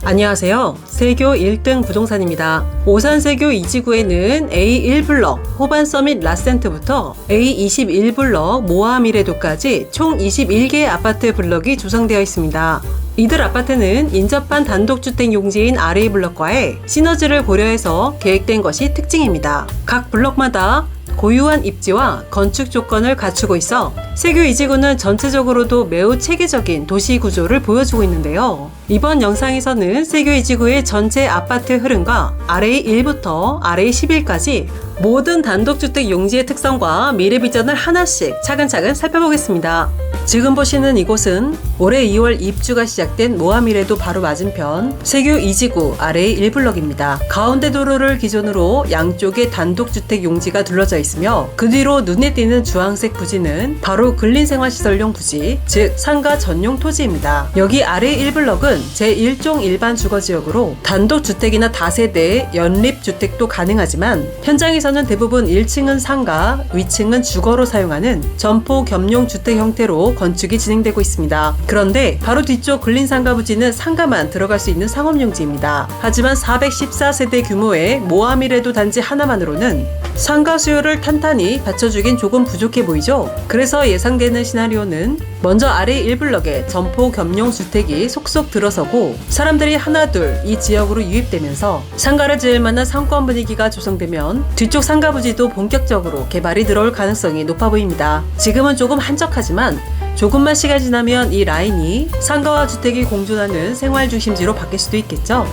안녕하세요. 세교 1등 부동산입니다. 오산 세교 2지구에는 A1블럭 호반서밋 라센트부터 A21블럭 모아미래도까지 총 21개의 아파트 블럭이 조성되어 있습니다. 이들 아파트는 인접한 단독주택 용지인 RA블럭과의 시너지를 고려해서 계획된 것이 특징입니다. 각 블럭마다 고유한 입지와 건축 조건을 갖추고 있어 세교 2지구는 전체적으로도 매우 체계적인 도시 구조를 보여주고 있는데요. 이번 영상에서는 세교 2지구의 전체 아파트 흐름과 RA1부터 RA11까지 모든 단독주택 용지의 특성과 미래 비전을 하나씩 차근차근 살펴보겠습니다. 지금 보시는 이곳은 올해 2월 입주가 시작된 모아미래도 바로 맞은편 세교 2지구 RA1블럭입니다. 가운데 도로를 기준으로 양쪽에 단독주택 용지가 둘러져 있으며 그 뒤로 눈에 띄는 주황색 부지는 바로 근린생활시설용 부지, 즉 상가 전용 토지입니다. 여기 RA1블럭은 제1종 일반 주거지역으로 단독주택이나 다세대, 연립주택도 가능하지만 현장에서는 대부분 1층은 상가, 위층은 주거로 사용하는 점포 겸용 주택 형태로 건축이 진행되고 있습니다. 그런데 바로 뒤쪽 근린상가 부지는 상가만 들어갈 수 있는 상업용지입니다. 하지만 414세대 규모의 모아미래도 단지 하나만으로는 상가 수요를 탄탄히 받쳐주긴 조금 부족해 보이죠? 그래서 예상되는 시나리오는 먼저 RA1블럭에 점포 겸용 주택이 속속 들어서고 사람들이 하나둘 이 지역으로 유입되면서 상가를 지을 만한 상권 분위기가 조성되면 뒤쪽 상가 부지도 본격적으로 개발이 들어올 가능성이 높아 보입니다. 지금은 조금 한적하지만 조금만 시간이 지나면 이 라인이 상가와 주택이 공존하는 생활 중심지로 바뀔 수도 있겠죠.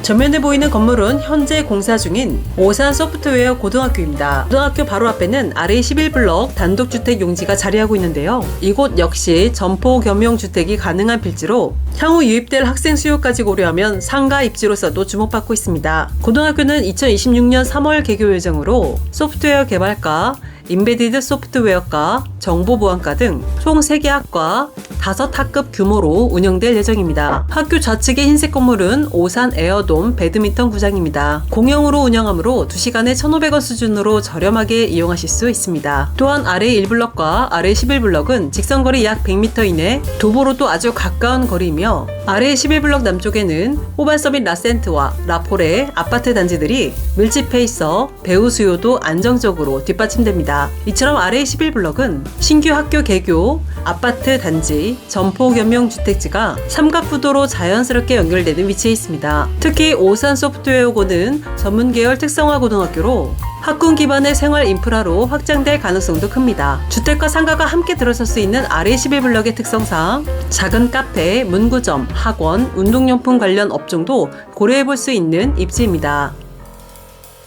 전면에 보이는 건물은 현재 공사 중인 오산 소프트웨어 고등학교입니다. 고등학교 바로 앞에는 RA11블럭 단독주택 용지가 자리하고 있는데요. 이곳 역시 점포 겸용 주택이 가능한 필지로 향후 유입될 학생 수요까지 고려하면 상가 입지로서도 주목받고 있습니다. 고등학교는 2026년 3월 개교 예정으로 소프트웨어 개발과 임베디드 소프트웨어과, 정보보안과 등 총 3개 학과 5학급 규모로 운영될 예정입니다. 학교 좌측의 흰색 건물은 오산 에어돔 배드민턴 구장입니다. 공영으로 운영하므로 2시간에 1,500원 수준으로 저렴하게 이용하실 수 있습니다. 또한 RA1블럭과 RA11블럭은 직선거리 약 100m 이내, 도보로도 아주 가까운 거리이며 RA11블럭 남쪽에는 호반서밋 라센트와 라폴의 아파트 단지들이 밀집해 있어 배우 수요도 안정적으로 뒷받침됩니다. 이처럼 RA11블럭은 신규 학교 개교, 아파트 단지, 점포 겸용 주택지가 삼각구도로 자연스럽게 연결되는 위치에 있습니다. 특히 오산 소프트웨어고는 전문계열 특성화 고등학교로 학군 기반의 생활 인프라로 확장될 가능성도 큽니다. 주택과 상가가 함께 들어설 수 있는 RA11블럭의 특성상 작은 카페, 문구점, 학원, 운동용품 관련 업종도 고려해볼 수 있는 입지입니다.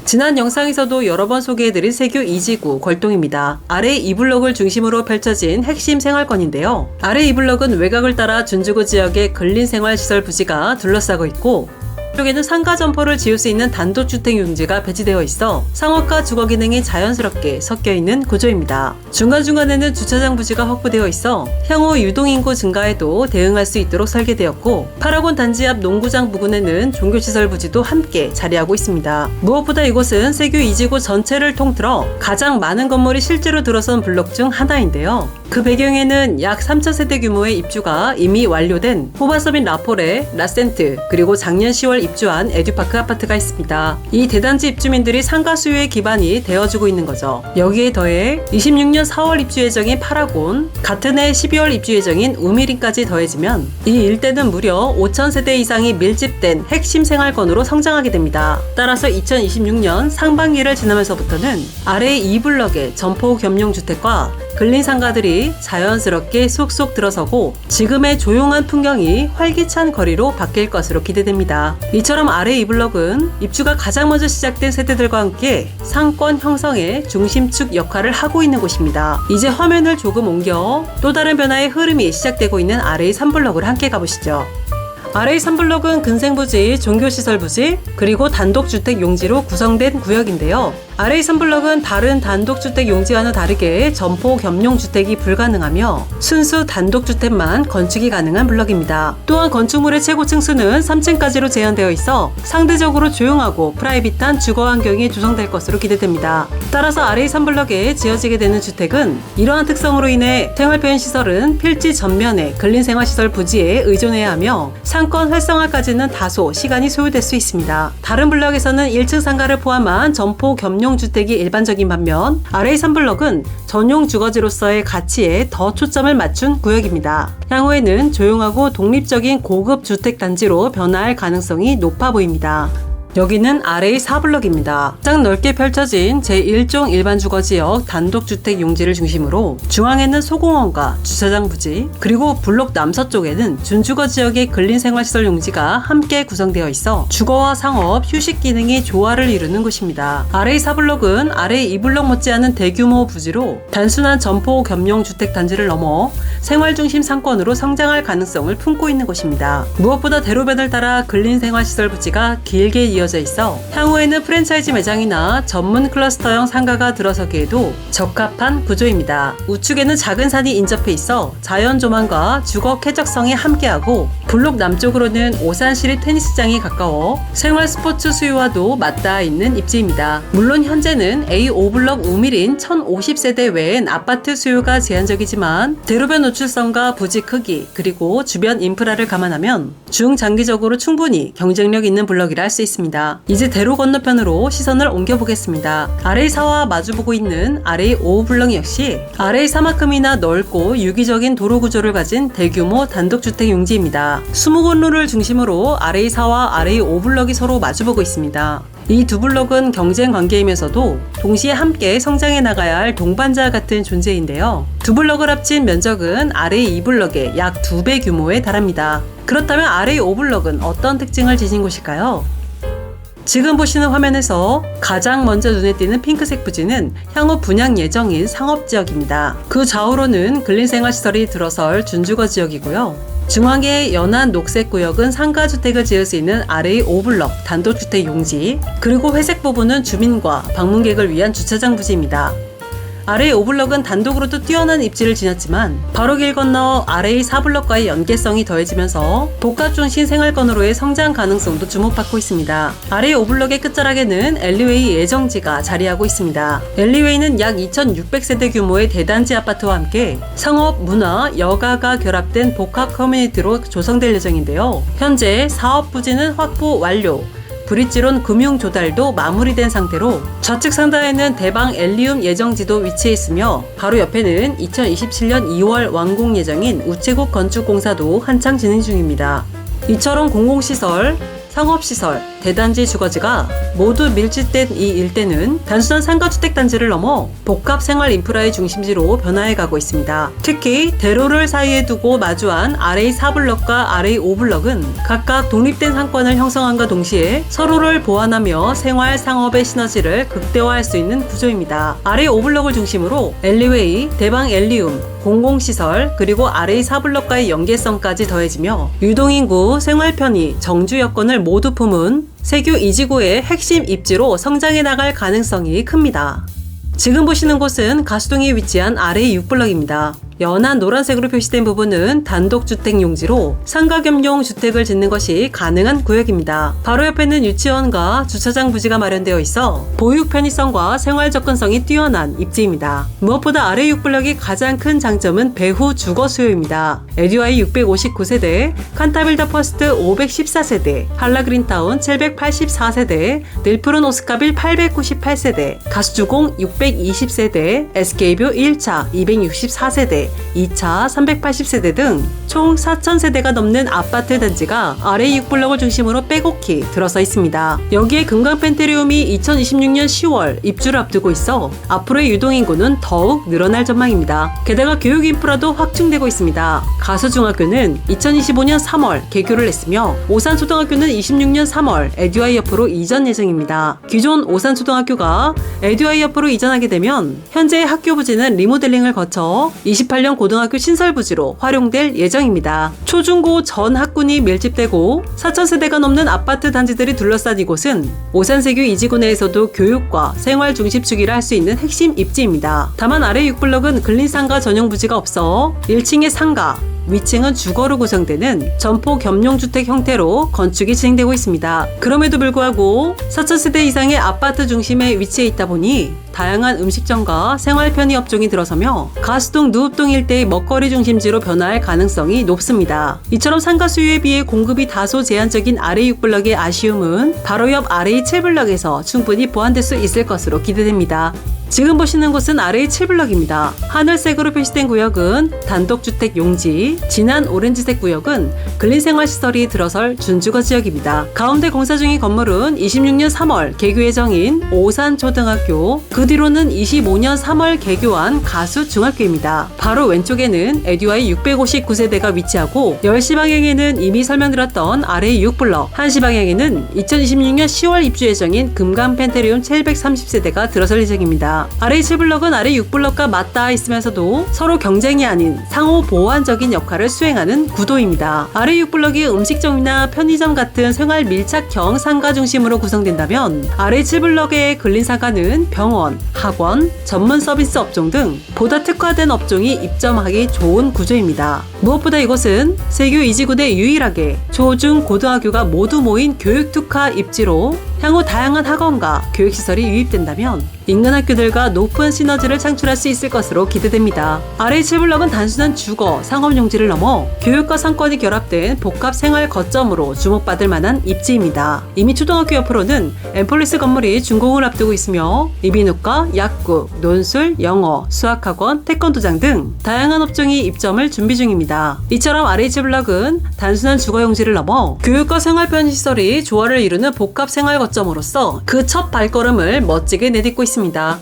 지난 영상에서도 여러 번 소개해드린 세교 2지구 걸동입니다. RA2블럭을 중심으로 펼쳐진 핵심 생활권인데요. RA2블럭은 외곽을 따라 준주구 지역의 근린생활시설 부지가 둘러싸고 있고 쪽에는 상가 점포를 지을 수 있는 단독주택 용지가 배치되어 있어 상업과 주거 기능이 자연스럽게 섞여 있는 구조입니다. 중간중간에는 주차장 부지가 확보되어 있어 향후 유동인구 증가에도 대응할 수 있도록 설계되었고 파라곤 단지 앞 농구장 부근에는 종교시설 부지도 함께 자리하고 있습니다. 무엇보다 이곳은 세교 2지구 전체를 통틀어 가장 많은 건물이 실제로 들어선 블록 중 하나인데요. 그 배경에는 약 3,000세대 규모의 입주가 이미 완료된 호반서밋 라폴의 라센트, 그리고 작년 10월 입주한 에듀파크 아파트가 있습니다. 이 대단지 입주민들이 상가 수요의 기반이 되어주고 있는 거죠. 여기에 더해 26년 4월 입주 예정인 파라곤, 같은 해 12월 입주 예정인 우미린까지 더해지면 이 일대는 무려 5,000세대 이상이 밀집된 핵심 생활권으로 성장하게 됩니다. 따라서 2026년 상반기를 지나면서부터는 RA2블럭의 점포 겸용 주택과 근린상가들이 자연스럽게 쏙쏙 들어서고 지금의 조용한 풍경이 활기찬 거리로 바뀔 것으로 기대됩니다. 이처럼 RA2블럭은 입주가 가장 먼저 시작된 세대들과 함께 상권 형성의 중심축 역할을 하고 있는 곳입니다. 이제 화면을 조금 옮겨 또 다른 변화의 흐름이 시작되고 있는 RA3블럭을 함께 가보시죠. RA3블럭은 근생부지, 종교시설부지, 그리고 단독주택 용지로 구성된 구역인데요. RA 3블럭은 다른 단독주택 용지와는 다르게 점포 겸용 주택이 불가능하며 순수 단독주택만 건축이 가능한 블럭입니다. 또한 건축물의 최고 층수는 3층까지로 제한되어 있어 상대적으로 조용하고 프라이빗한 주거 환경이 조성될 것으로 기대됩니다. 따라서 RA 3블럭에 지어지게 되는 주택은 이러한 특성으로 인해 생활편의시설은 필지 전면의 근린생활시설 부지에 의존해야 하며 상권 활성화까지는 다소 시간이 소요될 수 있습니다. 다른 블럭에서는 1층 상가를 포함한 점포 겸용 주택이 일반적인 반면 RA 3블럭은 전용 주거지로서의 가치에 더 초점을 맞춘 구역입니다. 향후에는 조용하고 독립적인 고급 주택 단지로 변화할 가능성이 높아 보입니다. 여기는 RA 4블럭입니다. 가장 넓게 펼쳐진 제1종 일반 주거지역 단독주택 용지를 중심으로 중앙에는 소공원과 주차장 부지, 그리고 블록 남서쪽에는 준주거지역의 근린생활시설 용지가 함께 구성되어 있어 주거와 상업, 휴식 기능이 조화를 이루는 곳입니다. RA 4블럭은 RA 2블럭 못지않은 대규모 부지로 단순한 점포 겸용 주택 단지를 넘어 생활중심 상권으로 성장할 가능성을 품고 있는 곳입니다. 무엇보다 대로변을 따라 근린생활시설 부지가 길게 이어져 있어 향후에는 프랜차이즈 매장이나 전문 클러스터형 상가가 들어서기에도 적합한 구조입니다. 우측에는 작은 산이 인접해 있어 자연 조망과 주거 쾌적성이 함께하고 블록 남쪽으로는 오산시립 테니스장이 가까워 생활 스포츠 수요와도 맞닿아 있는 입지입니다. 물론 현재는 A5블럭 우밀인 1050세대 외엔 아파트 수요가 제한적이지만 대로변 노출성과 부지 크기 그리고 주변 인프라를 감안하면 중장기적으로 충분히 경쟁력 있는 블럭이라 할 수 있습니다. 이제 대로 건너편으로 시선을 옮겨보겠습니다. RA4와 마주보고 있는 RA5 블럭 역시 RA4만큼이나 넓고 유기적인 도로 구조를 가진 대규모 단독주택 용지입니다. 20건로를 중심으로 RA4와 RA5 블럭이 서로 마주보고 있습니다. 이 두 블럭은 경쟁 관계이면서도 동시에 함께 성장해 나가야 할 동반자 같은 존재인데요. 두 블럭을 합친 면적은 RA2 블럭의 약 2배 규모에 달합니다. 그렇다면 RA5 블럭은 어떤 특징을 지닌 곳일까요? 지금 보시는 화면에서 가장 먼저 눈에 띄는 핑크색 부지는 향후 분양 예정인 상업지역입니다. 그 좌우로는 근린생활시설이 들어설 준주거 지역이고요. 중앙의 연한 녹색 구역은 상가주택을 지을 수 있는 RA 5블럭 단독주택 용지, 그리고 회색 부분은 주민과 방문객을 위한 주차장 부지입니다. RA 5블럭은 단독으로도 뛰어난 입지를 지녔지만 바로 길 건너 RA 4블럭과의 연계성이 더해지면서 복합중심 생활권으로의 성장 가능성도 주목받고 있습니다. RA 5블럭의 끝자락에는 엘리웨이 예정지가 자리하고 있습니다. 엘리웨이는 약 2600세대 규모의 대단지 아파트와 함께 상업, 문화, 여가가 결합된 복합 커뮤니티로 조성될 예정인데요. 현재 사업 부지는 확보 완료, 브릿지론 금융 조달도 마무리된 상태로 좌측 상단에는 대방 엘리움 예정지도 위치해 있으며 바로 옆에는 2027년 2월 완공 예정인 우체국 건축공사도 한창 진행 중입니다. 이처럼 공공시설, 상업시설, 대단지 주거지가 모두 밀집된 이 일대는 단순한 상가주택 단지를 넘어 복합 생활 인프라의 중심지로 변화해가고 있습니다. 특히 대로를 사이에 두고 마주한 RA 4블럭과 RA 5블럭은 각각 독립된 상권을 형성함과 동시에 서로를 보완하며 생활, 상업의 시너지를 극대화할 수 있는 구조입니다. RA 5블럭을 중심으로 엘리웨이, 대방 엘리움, 공공시설, 그리고 RA 4블럭과의 연계성까지 더해지며 유동인구, 생활편의, 정주 여건을 모두 품은 세교 2지구의 핵심 입지로 성장해 나갈 가능성이 큽니다. 지금 보시는 곳은 가수동에 위치한 RA 6블럭입니다. 연한 노란색으로 표시된 부분은 단독주택 용지로 상가 겸용 주택을 짓는 것이 가능한 구역입니다. 바로 옆에는 유치원과 주차장 부지가 마련되어 있어 보육 편의성과 생활 접근성이 뛰어난 입지입니다. 무엇보다 RA 6블럭의 가장 큰 장점은 배후 주거 수요입니다. 에듀아이 659세대, 칸타빌더 퍼스트 514세대, 한라그린타운 784세대, 닐프론 오스카빌 898세대, 가수주공 620세대, SK뷰 1차 264세대, 2차 380세대 등 총 4,000세대가 넘는 아파트 단지가 RA 6블럭을 중심으로 빼곡히 들어서 있습니다. 여기에 금강 펜트리움이 2026년 10월 입주를 앞두고 있어 앞으로의 유동인구는 더욱 늘어날 전망입니다. 게다가 교육 인프라도 확충되고 있습니다. 가수중학교는 2025년 3월 개교를 했으며 오산초등학교는 26년 3월 에듀아이 옆으로 이전 예정입니다. 기존 오산초등학교가 에듀아이 옆으로 이전하게 되면 현재의 학교 부지는 리모델링을 거쳐 20% 2028년 고등학교 신설부지로 활용될 예정입니다. 초중고 전 학군이 밀집되고 4,000세대가 넘는 아파트 단지들이 둘러싼 이곳은 오산세교 이지구 내에서도 교육과 생활 중심 주기를 할 수 있는 핵심 입지입니다. 다만 아래 6블럭은 근린상가 전용 부지가 없어 1층의 상가, 위층은 주거로 구성되는 점포 겸용주택 형태로 건축이 진행되고 있습니다. 그럼에도 불구하고 4,000세대 이상의 아파트 중심에 위치해 있다 보니 다양한 음식점과 생활 편의 업종이 들어서며 가수동, 누읍동 일대의 먹거리 중심지로 변화할 가능성이 높습니다. 이처럼 상가 수요에 비해 공급이 다소 제한적인 아래 6블럭의 아쉬움은 바로 옆 아래 7블럭에서 충분히 보완될 수 있을 것으로 기대됩니다. 지금 보시는 곳은 아래의 7블럭입니다. 하늘색으로 표시된 구역은 단독주택 용지, 진한 오렌지색 구역은 근린생활시설이 들어설 준주거 지역입니다. 가운데 공사 중인 건물은 26년 3월 개교 예정인 오산초등학교, 그 뒤로는 25년 3월 개교한 가수중학교입니다. 바로 왼쪽에는 에듀아이 659세대가 위치하고 10시 방향에는 이미 설명드렸던 아래의 6블럭, 1시 방향에는 2026년 10월 입주 예정인 금강펜테리움 730세대가 들어설 예정입니다. 아래 7블럭은 아래 6블럭과 맞닿아 있으면서도 서로 경쟁이 아닌 상호 보완적인 역할을 수행하는 구도입니다. 아래 6블럭이 음식점이나 편의점 같은 생활 밀착형 상가 중심으로 구성된다면 아래 7블럭의 근린상가는 병원, 학원, 전문 서비스 업종 등 보다 특화된 업종이 입점하기 좋은 구조입니다. 무엇보다 이곳은 세교 이지구 내 유일하게 초, 중, 고등학교가 모두 모인 교육특화 입지로 향후 다양한 학원과 교육시설이 유입된다면 인근 학교들과 높은 시너지를 창출할 수 있을 것으로 기대됩니다. 아래 7블럭은 단순한 주거, 상업 용지를 넘어 교육과 상권이 결합된 복합 생활 거점으로 주목받을 만한 입지입니다. 이미 초등학교 옆으로는 엠폴리스 건물이 준공을 앞두고 있으며 이비인후과, 약국, 논술, 영어, 수학학원, 태권도장 등 다양한 업종이 입점을 준비 중입니다. 이처럼 아래 7블럭은 단순한 주거 용지를 넘어 교육과 생활 편의시설이 조화를 이루는 복합 생활 거점으로서 그 첫 발걸음을 멋지게 내딛고 있습니다.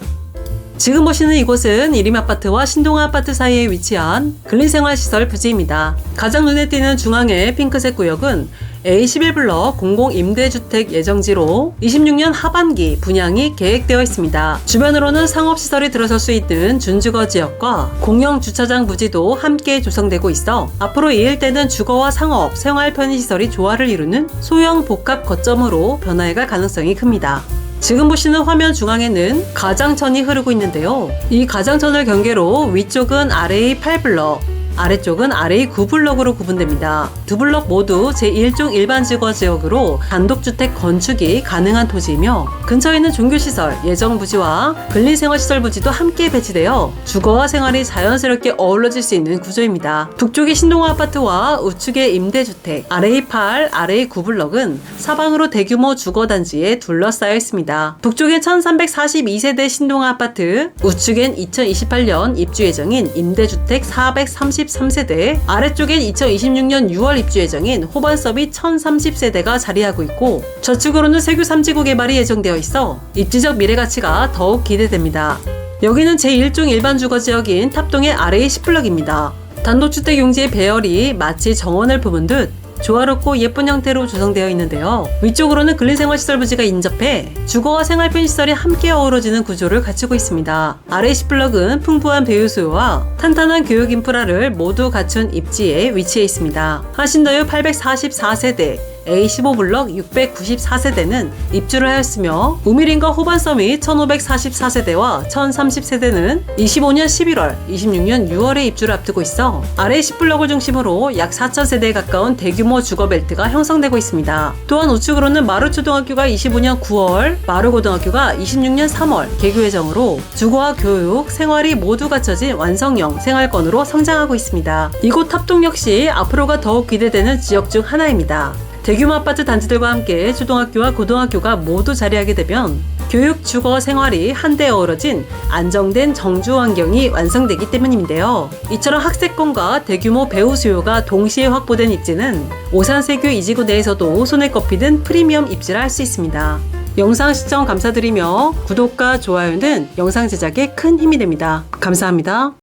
지금 보시는 이곳은 이림아파트와 신동아아파트 사이에 위치한 근린생활시설 부지입니다. 가장 눈에 띄는 중앙의 핑크색 구역은 A11블럭 공공임대주택 예정지로 26년 하반기 분양이 계획되어 있습니다. 주변으로는 상업시설이 들어설 수 있는 준주거 지역과 공영주차장 부지도 함께 조성되고 있어 앞으로 이 일대는 주거와 상업, 생활 편의시설이 조화를 이루는 소형 복합 거점으로 변화해갈 가능성이 큽니다. 지금 보시는 화면 중앙에는 가장천이 흐르고 있는데요. 이 가장천을 경계로 위쪽은 아래의 8블럭, 아래쪽은 아래의 9블럭으로 구분됩니다. 두 블럭 모두 제1종 일반주거 지역으로 단독주택 건축이 가능한 토지이며 근처에 있는 종교시설, 예정부지와 근린생활시설 부지도 함께 배치되어 주거와 생활이 자연스럽게 어우러질 수 있는 구조입니다. 북쪽의 신동아아파트와 우측의 임대주택, 아래의 8, 아래의 9블럭은 사방으로 대규모 주거단지에 둘러싸여 있습니다. 북쪽엔 1342세대 신동아아파트, 우측엔 2028년 입주 예정인 임대주택 433세대, 아래쪽엔 2026년 6월 입주 예정인 호반서밋 1030세대가 자리하고 있고 저축으로는 세교 3지구 개발이 예정되어 있어 입지적 미래가치가 더욱 기대됩니다. 여기는 제1종 일반주거지역인 탑동의 아래의 10블럭입니다. 단독주택 용지의 배열이 마치 정원을 품은 듯 조화롭고 예쁜 형태로 조성되어 있는데요. 위쪽으로는 근린생활시설 부지가 인접해 주거와 생활 편의시설이 함께 어우러지는 구조를 갖추고 있습니다. 아래 10블럭은 풍부한 배유 수요와 탄탄한 교육 인프라를 모두 갖춘 입지에 위치해 있습니다. 하신더유 844세대, A15블럭 694세대는 입주를 하였으며 우미린과 호반서밋 1544세대와 1030세대는 25년 11월, 26년 6월에 입주를 앞두고 있어 아래 10블럭을 중심으로 약 4,000세대에 가까운 대규모 주거벨트가 형성되고 있습니다. 또한 우측으로는 마루초등학교가 25년 9월, 마루고등학교가 26년 3월 개교 예정으로 주거와 교육, 생활이 모두 갖춰진 완성형 생활권으로 성장하고 있습니다. 이곳 탑동 역시 앞으로가 더욱 기대되는 지역 중 하나입니다. 대규모 아파트 단지들과 함께 초등학교와 고등학교가 모두 자리하게 되면 교육, 주거, 생활이 한데 어우러진 안정된 정주 환경이 완성되기 때문인데요. 이처럼 학세권과 대규모 배우 수요가 동시에 확보된 입지는 오산세교 이지구 내에서도 손에 꼽히는 프리미엄 입지라 할 수 있습니다. 영상 시청 감사드리며 구독과 좋아요는 영상 제작에 큰 힘이 됩니다. 감사합니다.